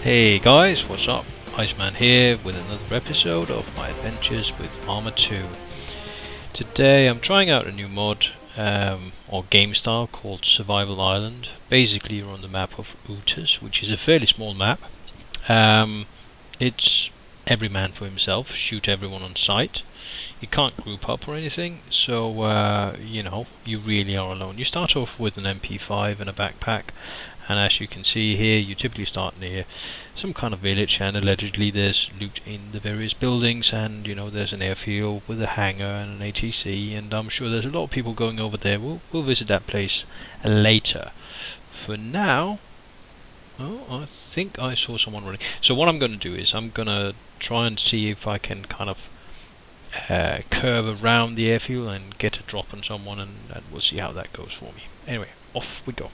Hey guys, what's up? Iceman here with another episode of my adventures with ARMA2. Today I'm trying out a new mod or game style called Survival Island. Basically you're on the map of Utas, which is a fairly small map. It's every man for himself, shoot everyone on sight. You can't group up or anything, so you know, you really are alone. You start off with an MP5 and a backpack, and as you can see here, you typically start near some kind of village, and allegedly there's loot in the various buildings, and you know, there's an airfield with a hangar and an ATC, and I'm sure there's a lot of people going over there. We'll visit that place later. For now, I think I saw someone running. So what I'm going to do is I'm going to try and see if I can kind of curve around the airfield and get a drop on someone, and we'll see how that goes for me. Anyway, off we go.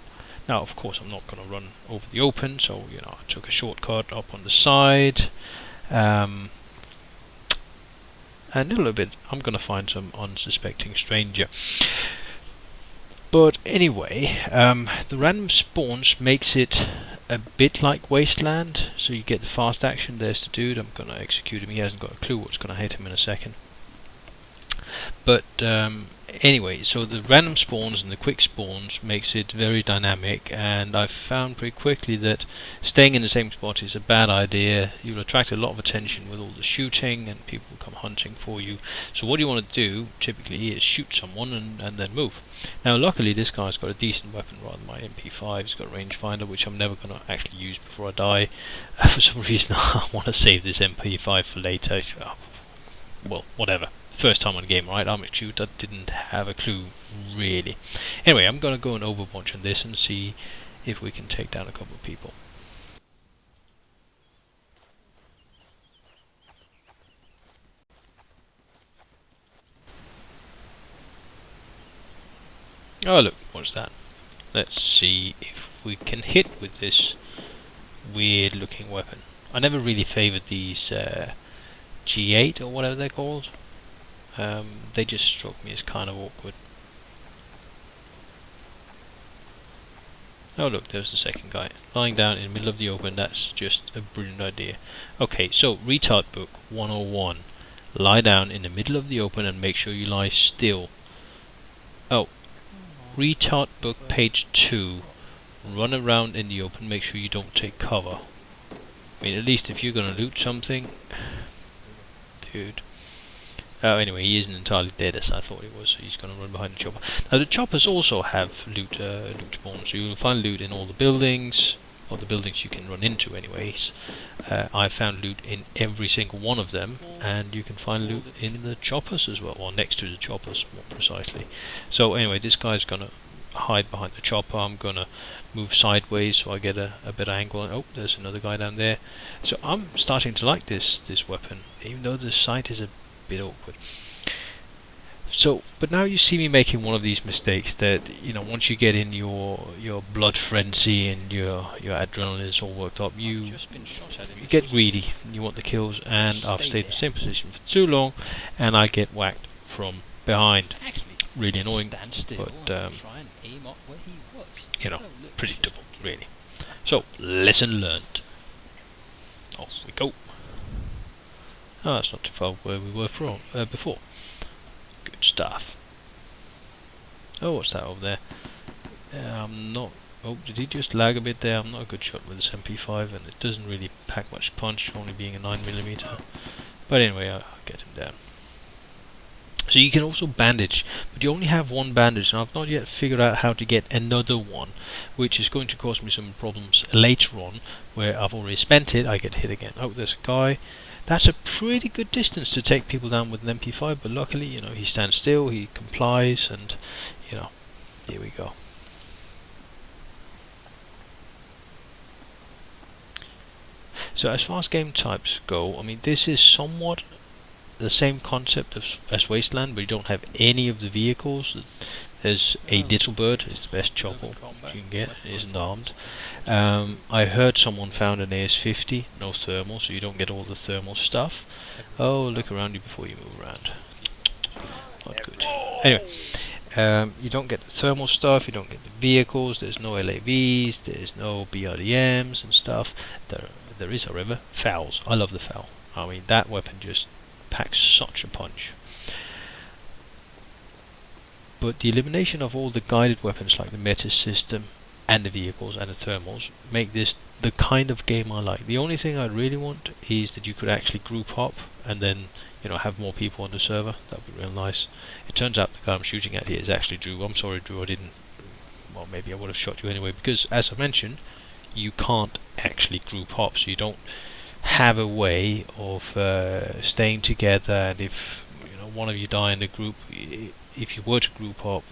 Now, of course, I'm not going to run over the open, so you know, I took a shortcut up on the side, and a little bit I'm going to find some unsuspecting stranger. But anyway, the random spawns makes it a bit like Wasteland, so you get the fast action. There's the dude, I'm going to execute him. He hasn't got a clue what's going to hit him in a second. But anyway, so the random spawns and the quick spawns makes it very dynamic, and I found pretty quickly that staying in the same spot is a bad idea. You'll attract a lot of attention with all the shooting, and people will come hunting for you. So what you want to do typically is shoot someone and then move. Now luckily this guy's got a decent weapon rather than my MP5. He's got a rangefinder, which I'm never going to actually use before I die. For some reason I want to save this MP5 for later. Well, whatever. First time on the game, right? ARMA2, I didn't have a clue really. Anyway, I'm gonna go and overwatch on this and see if we can take down a couple of people. Oh look, what's that? Let's see if we can hit with this weird looking weapon. I never really favoured these G8 or whatever they're called. They just struck me as kind of awkward. Oh look, there's the second guy lying down in the middle of the open. That's just a brilliant idea. Okay, so retard book 101. Lie down in the middle of the open and make sure you lie still. Oh, retard book page 2. Run around in the open, make sure you don't take cover. I mean, at least if you're gonna loot something, dude. Oh, anyway, he isn't entirely dead as I thought he was, so he's going to run behind the chopper. Now the choppers also have loot spawns, so you'll find loot in all the buildings, or the buildings you can run into anyways. I found loot in every single one of them, and you can find loot in the choppers as well, or next to the choppers more precisely. So anyway, this guy's going to hide behind the chopper. I'm going to move sideways so I get a better angle. Oh, there's another guy down there. So I'm starting to like this weapon, even though the sight is a bit awkward. So, but now you see me making one of these mistakes that, you know, once you get in your blood frenzy and your adrenaline is all worked up, you get greedy and you want the kills, and I've stayed in the same position for too long and I get whacked from behind. Really annoying, but you know, predictable really. So, lesson learned. Off we go. Oh, that's not too far where we were from before. Good stuff. Oh, what's that over there? I'm not. Oh, did he just lag a bit there? I'm not a good shot with this MP5, and it doesn't really pack much punch, only being a 9mm. But anyway, I'll get him down. So you can also bandage, but you only have one bandage, and I've not yet figured out how to get another one, which is going to cause me some problems later on, where I've already spent it. I get hit again. Oh, there's a guy. That's a pretty good distance to take people down with an MP5, but luckily, you know, he stands still, he complies, and, you know, here we go. So as far as game types go, I mean, this is somewhat the same concept as Wasteland, but you don't have any of the vehicles. There's a little bird, it's the best chopper you can get, it isn't armed. I heard someone found an AS50, no thermal, so you don't get all the thermal stuff. Oh, look around you before you move around. Not good. Anyway, you don't get the thermal stuff, you don't get the vehicles, there's no LAVs, there's no BRDMs and stuff. there is, however, fouls. I love the foul. I mean, that weapon just packs such a punch. But the elimination of all the guided weapons like the meta system and the vehicles and the thermals make this the kind of game I like. The only thing I really want is that you could actually group up and then, you know, have more people on the server. That would be real nice. It turns out the guy I'm shooting at here is actually Drew. I'm sorry, Drew, I didn't. Well, maybe I would have shot you anyway, because as I mentioned, you can't actually group up, so you don't have a way of staying together. And if, you know, one of you die in the group, if you were to group up,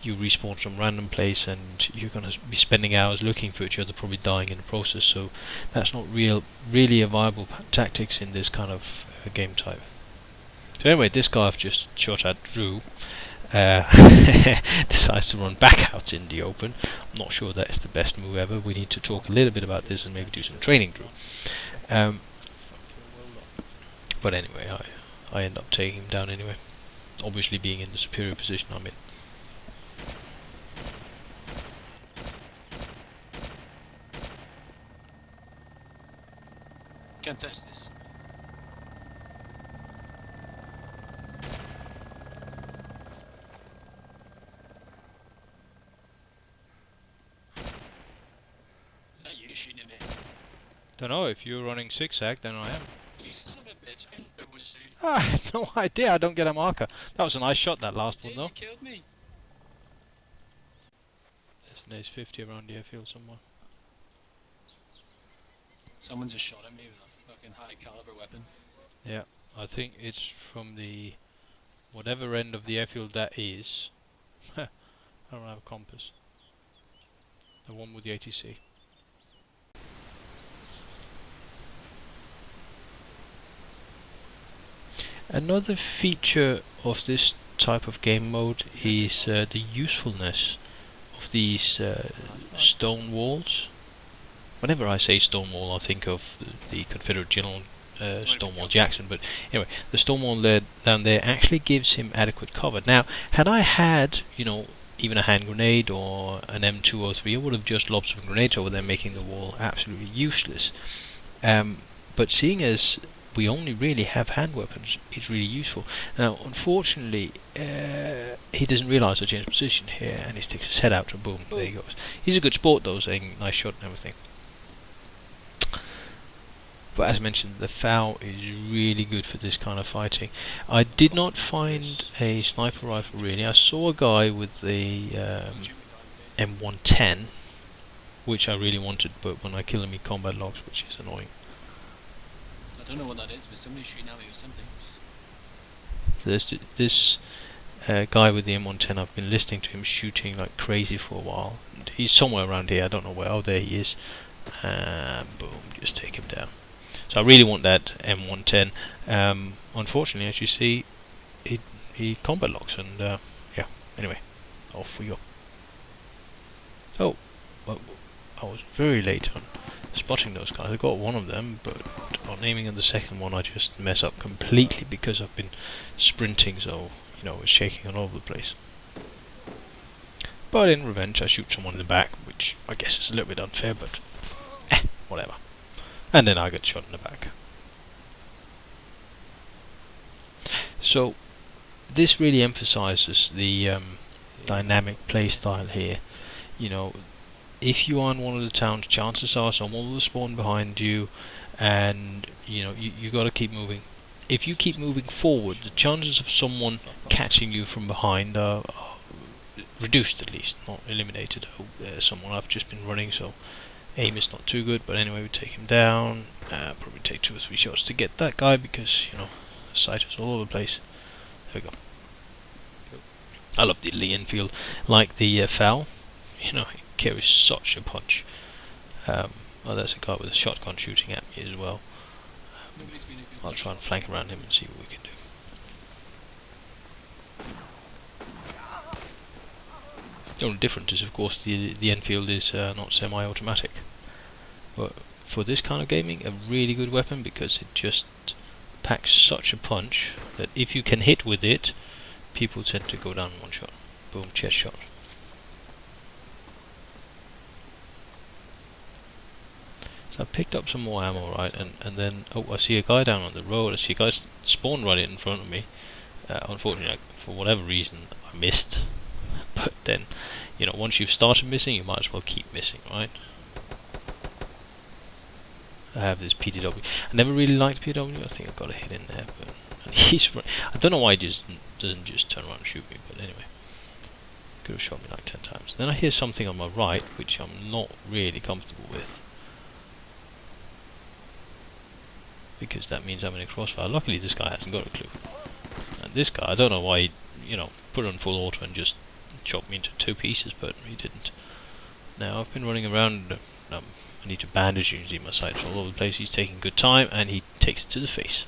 you respawn some random place and you're going to be spending hours looking for each other, probably dying in the process. So that's not really a viable tactics in this kind of game type. So anyway, this guy I've just shot at, Drew, decides to run back out in the open. I'm not sure that is the best move ever. We need to talk a little bit about this and maybe do some training, Drew. But anyway, I end up taking him down anyway, obviously being in the superior position I'm in. Can't test this. Is that you shooting at me? Don't know, if you're running zigzag, then I am. You son of a bitch, I know it was you. I had no idea, I don't get a marker. That was a nice shot, that last one though. You killed me. There's 50 around the airfield somewhere. Someone just shot at me with a fucking high caliber weapon. Yeah, I think it's from the whatever end of the airfield that is. I don't have a compass. The one with the ATC. Another feature of this type of game mode is the usefulness of these stone walls. Whenever I say stone wall, I think of the Confederate General Stonewall Jackson, but anyway, the stone wall down there actually gives him adequate cover. Now, had I had, you know, even a hand grenade or an M203, I would have just lobbed some grenades over there, making the wall absolutely useless. But seeing as we only really have hand weapons, it's really useful. Now, unfortunately, he doesn't realise I changed position here, and he sticks his head out, and boom, there he goes. He's a good sport though, saying nice shot and everything. But as mentioned, the FAL is really good for this kind of fighting. I did not find a sniper rifle really. I saw a guy with the M110, which I really wanted, but when I killed him he combat logs, which is annoying. I don't know what that is, but somebody's shooting at me with something. There's this guy with the M110. I've been listening to him shooting like crazy for a while. And he's somewhere around here, I don't know where. Oh, there he is. Boom, just take him down. So I really want that M110. Unfortunately, as you see, he combat locks, and yeah. Anyway, off we go. Oh, well, I was very late on spotting those guys. I got one of them, but on aiming at the second one, I just mess up completely because I've been sprinting, so you know, it's shaking all over the place. But in revenge, I shoot someone in the back, which I guess is a little bit unfair, but whatever. And then I get shot in the back. So this really emphasizes the dynamic playstyle here. You know, if you are in one of the towns, chances are someone will spawn behind you, and you know you got to keep moving. If you keep moving forward, the chances of someone catching you from behind are reduced, at least, not eliminated. Oh, there's someone. I've just been running, so aim is not too good, but anyway, we take him down. Probably take 2 or 3 shots to get that guy, because you know the sight is all over the place. There we go. I love the Lee Enfield, like the FAL. You know, it carries such a punch. Oh, there's a guy with a shotgun shooting at me as well. I'll try and flank around him and see what we can do. The only difference is, of course, the Enfield is not semi-automatic. But for this kind of gaming, a really good weapon, because it just packs such a punch that if you can hit with it, people tend to go down in one shot. Boom, chest shot. So I picked up some more ammo, right, and then, oh, I see a guy down on the road. I see a guy spawn right in front of me. Unfortunately, for whatever reason, I missed. But then, you know, once you've started missing, you might as well keep missing, right? I have this PDW. I never really liked PDW. I think I got a hit in there, but and he's. I don't know why he just doesn't just turn around and shoot me. But anyway, could have shot me like 10 times. Then I hear something on my right, which I'm not really comfortable with, because that means I'm in a crossfire. Luckily, this guy hasn't got a clue. And this guy, I don't know why he, you know, put on full auto and just chopped me into 2 pieces, but he didn't. Now I've been running around. I need to bandage usually my sights all over the place. He's taking good time, and he takes it to the face.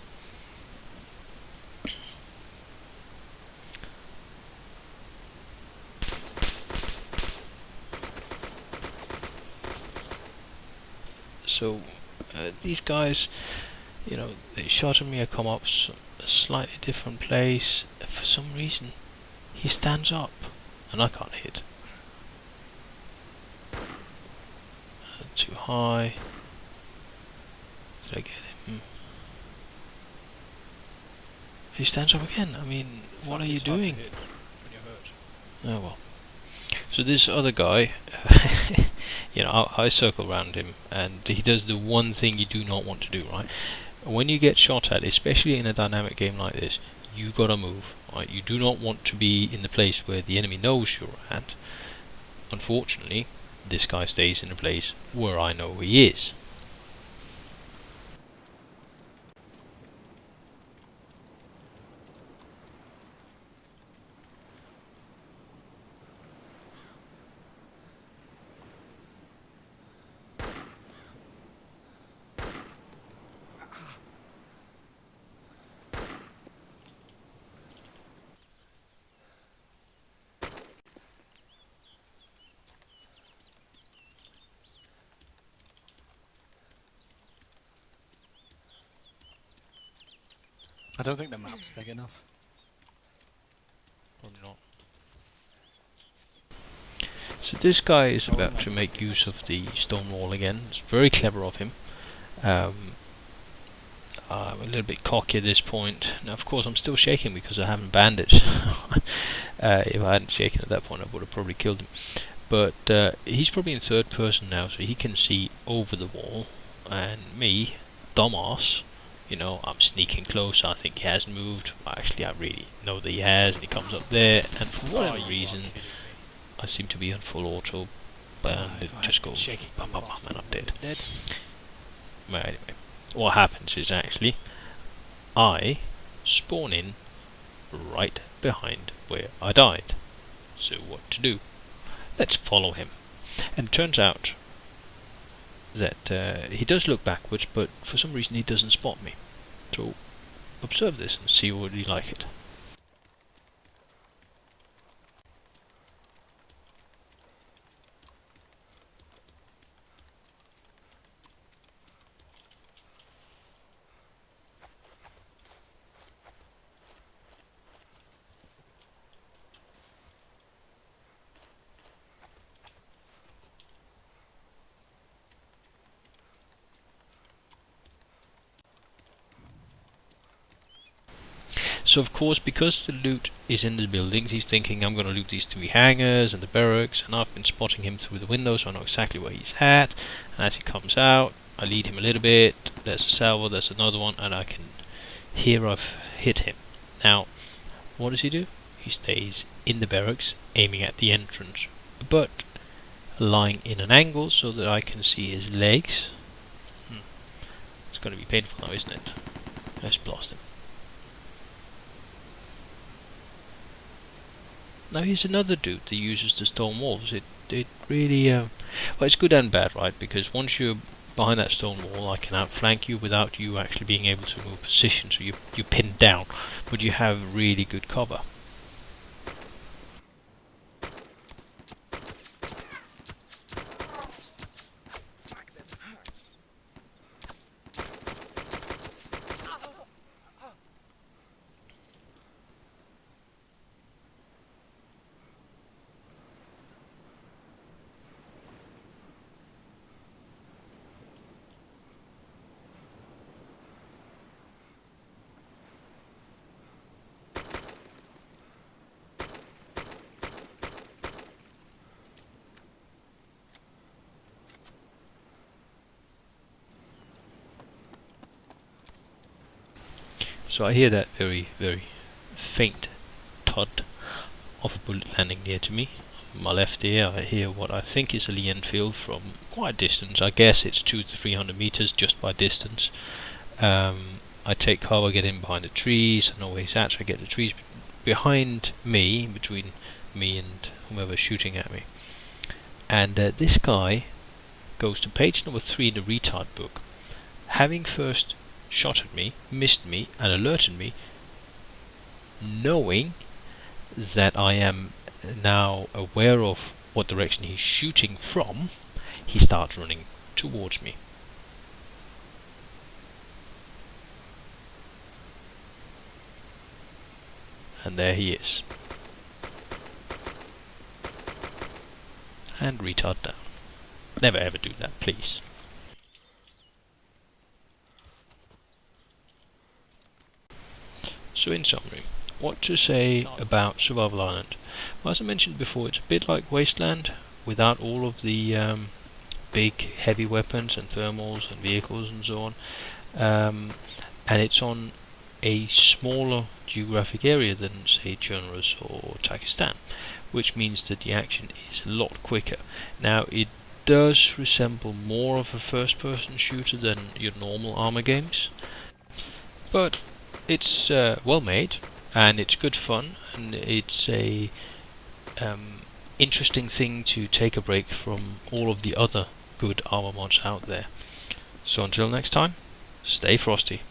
So these guys, you know, they shot at me. I come up a slightly different place. For some reason, he stands up, and I can't hit. Too high. Did I get him? He stands up again. I mean, what are you doing? Oh well. So this other guy, you know, I circle around him, and he does the one thing you do not want to do, right? When you get shot at, especially in a dynamic game like this, you gotta move, right? You do not want to be in the place where the enemy knows you're at. Unfortunately, this guy stays in a place where I know he is. I don't think the map's big enough. Probably not. So this guy is about to make use of the stone wall again. It's very clever of him. I'm a little bit cocky at this point. Now, of course, I'm still shaking because I haven't bandaged. If I hadn't shaken at that point, I would have probably killed him. But he's probably in third person now, so he can see over the wall. And me, dumbass, you know, I'm sneaking close. I think he hasn't moved. Actually, I really know that he has, and he comes up there. And for whatever reason, I seem to be on full auto, and it just goes bum, bum, bum, and I'm dead. Well, anyway, what happens is actually I spawn in right behind where I died. So what to do? Let's follow him. And it turns out that he does look backwards, but for some reason he doesn't spot me. So observe this and see whether you like it. So of course, because the loot is in the buildings, he's thinking I'm going to loot these 3 hangars and the barracks, and I've been spotting him through the window, so I know exactly where he's at. And as he comes out, I lead him a little bit. There's a salvo, there's another one, and I can hear I've hit him. Now, what does he do? He stays in the barracks, aiming at the entrance, but lying in an angle so that I can see his legs. It's going to be painful now, isn't it? Let's blast him. Now here's another dude that uses the stone walls. It really well, it's good and bad, right? Because once you're behind that stone wall, I can outflank you without you actually being able to move position. So you're pinned down, but you have really good cover. So I hear that very, very faint thud of a bullet landing near to me. On my left ear I hear what I think is a Lee Enfield from quite a distance. I guess it's 200 to 300 meters just by distance. I take cover, get in behind the trees, and always actually get the trees behind me, between me and whoever's shooting at me. And this guy goes to page number 3 in the retard book, having first shot at me, missed me, and alerted me, knowing that I am now aware of what direction he's shooting from. He starts running towards me. And there he is. And retard down. Never ever do that, please. So in summary, what to say about Survival Island? Well, as I mentioned before, it's a bit like Wasteland without all of the big heavy weapons and thermals and vehicles and so on. And it's on a smaller geographic area than, say, Chernarus or Takistan, which means that the action is a lot quicker. Now, it does resemble more of a first-person shooter than your normal ARMA games, but it's well made, and it's good fun, and it's a interesting thing to take a break from all of the other good ARMA mods out there. So until next time, stay frosty.